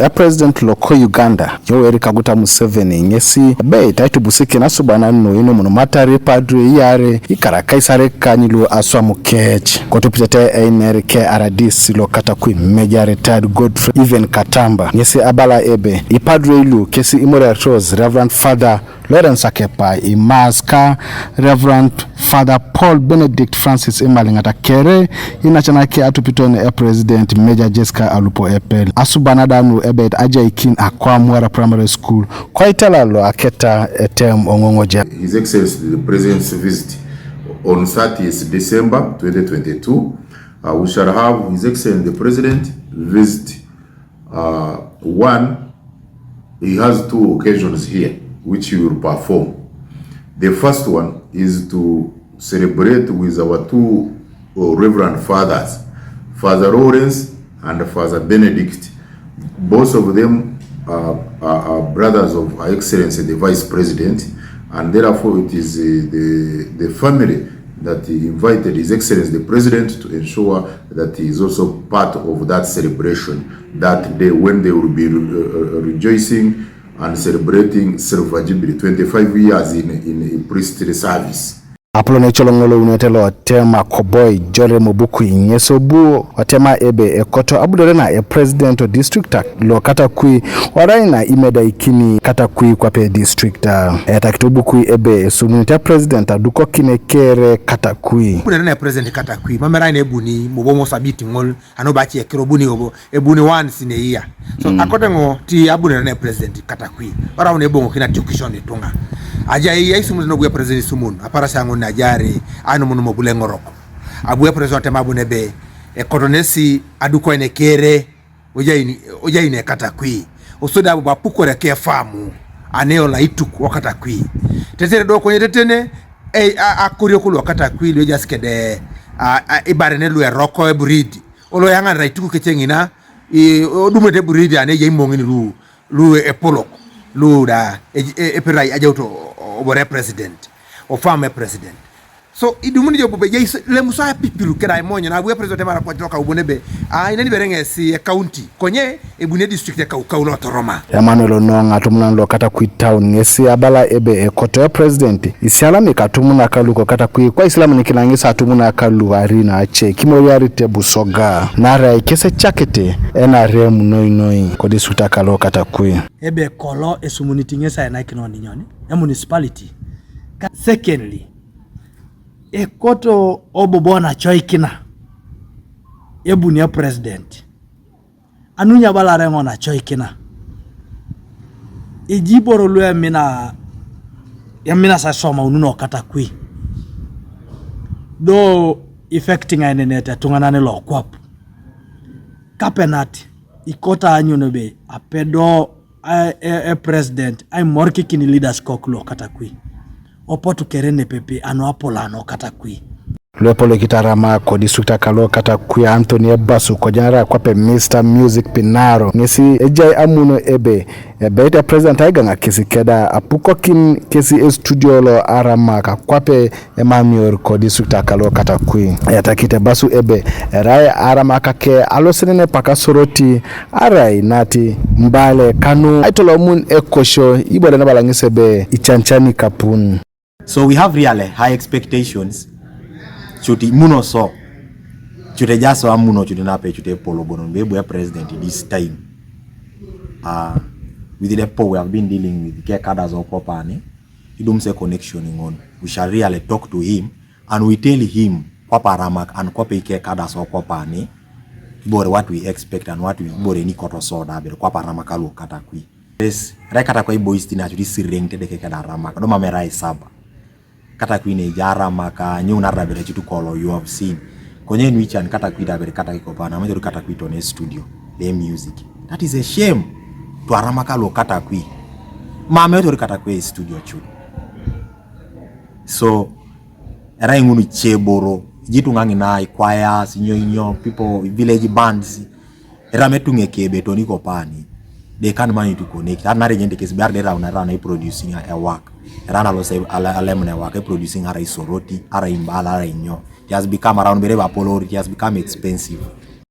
President loko Uganda Yoweri Kaguta Museveni nyesi be taitu busiki na subana no ino monomatari padre yare ikarakaisare kanyilu aswa mukech kotupitete einerike aradis lo Katakwi meja retired Godfrey even Katamba nyesi abala ebe ipadre ilu kesi imore Rose Reverend Father Lawrence Akepa imaska Reverend Father Paul Benedict Francis Imalingata kere inachanake atupitone President Major Jessica Alupo Epel asubanadanu ebet ajaikin akwamwara primary school kwa itala lo aketa etem ongongoja. His Excellency the President's visit on 30th December 2022. We shall have His Excellency the President visit one. He has two occasions here which he will perform. The first one is to celebrate with our two Reverend Fathers, Father Lawrence and Father Benedict. Both of them are brothers of Her Excellency the Vice President, and therefore it is the family that he invited His Excellency the President to ensure that he is also part of that celebration that day when they will be rejoicing and celebrating Silver Jubilee, 25 years in priestly service. Apollo cholongolo unetelo tema Koboy Jore Mobuku nyesobu watema ebe Ekoto abudorena president of district lo Katakwi waraina imeda ikini Katakwi kwa pe district takitubuku ebe Aisumuneta president aduko kinekere Katakwi abudorena president Katakwi mameraina ebuni mubomo sabiti ngol anobachi ekirobuni obo ebuni once in a year so akodengo ti abudorena president Katakwi wara unebongo kina tukishoni tunga aja Aisumuneta no president Sumun apara sango najari ano muno mobule ngoroko abuya president mabunebe ekotonesi aduko ene kere oja ine Katakwi osoda abu bapukore ke famu aneo la ituku wakatakwi tetere do ko yetetene akurio kulo Katakwi lo jaskede ibarene lu eroko eburidi olo yanga ra ituku kechengina odumete buridi ane je imongini lu epolo lu da eperai ajauto obore president o fame president so idumuni jobo be le musa pipilu kera imonyo na we president mara kwa toka ubonebe inani berenge si county konye ebune district ka ulo toroma Emmanuel Ononga tumuna lo Katakwi town ngesi abala ebe Ekoto president isialami katumuna kaluko Katakwi kwa islamu nikilangisa tumuna kalu arina ache kimoyari tebusoga nara ikese chakete NRM noi ko district kalo Katakwi ebe kolo Aisumuneta ngesa ena kinoni nyoni ya municipality. Secondly, Ekoto obobona choikina ebunia president anunya balarengo na choikina ijiboro lu ya sa soma ununo Katakwi do affecting aineneta tunganane lo kwap kapenati ikota anyunobe apedo president ay morki kini leaders koklo Katakwi opotu kerene pepe ano apolano Katakwi Lopolo kitarama ko district kalo Katakwi Anthony Basu ko janara kwa pe Mr Music Pinaro ngesi ejai amuno ebe beta president aiganga kesi keda apuko kin kesi studio lo aramaka kwa pe Emmanuel ko district kalo Katakwi yatakite Basu ebe rai aramaka ke alosenene pakasoroti arai nati mbale kanu aitolo mun ekosho ibole na balangisebe ichanchani kapun. So we have really high expectations. Chuti muno so. Chute jaso amuno chute nape chute polo bonon bebo president this time. With the power we have been dealing with care cadres of Kopani. Idumse connection on. We shall really talk to him and we tell him Papa Ramak and Kope care cadres of Kopani about what we expect and what we bore ni koto soda be Papa Ramakalu Katakwi. Yes, Katakwi boys tina chudi sirengte de kekada Ramak. No mamera isaba. Katakwi ne jara maka nyuna rabere chitu kolo you have seen konye nwichi and Katakwi dabere Katakwi kopana majoru Katakwi tone studio the music that is a shame to aramaka lo Katakwi majoru Katakwi studio chu so era ngunu cheboro jitu ngangi na choirs nyonyo people village bands era metunge kebe toni kopani they can't manage to connect that na regente kesi barde rana producing a work rana lo say alemne work producing ara isoroti ara imbala ara inyo it has become around bereba polori, it has become expensive.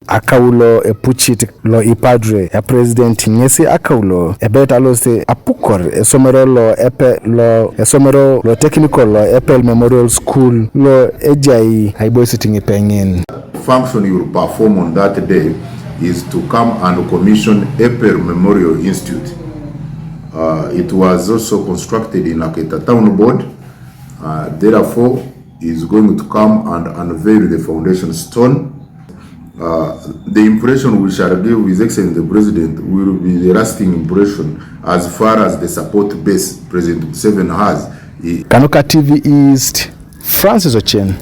akaulo epuchit lo ipadre ya president ngesi akaulo ebeta lo se apukor esomero lo epe lo esomero lo technical lo epel memorial school lo ejai haibo sitting pengen. Function you will perform on that day is to come and commission Epel Memorial Institute. It was also constructed in Akita Town Board. Therefore, is going to come and unveil the foundation stone. The impression we shall give His Excellency the President will be the lasting impression as far as the support base President Museveni has. Kanoka TV East, Francis Ochen.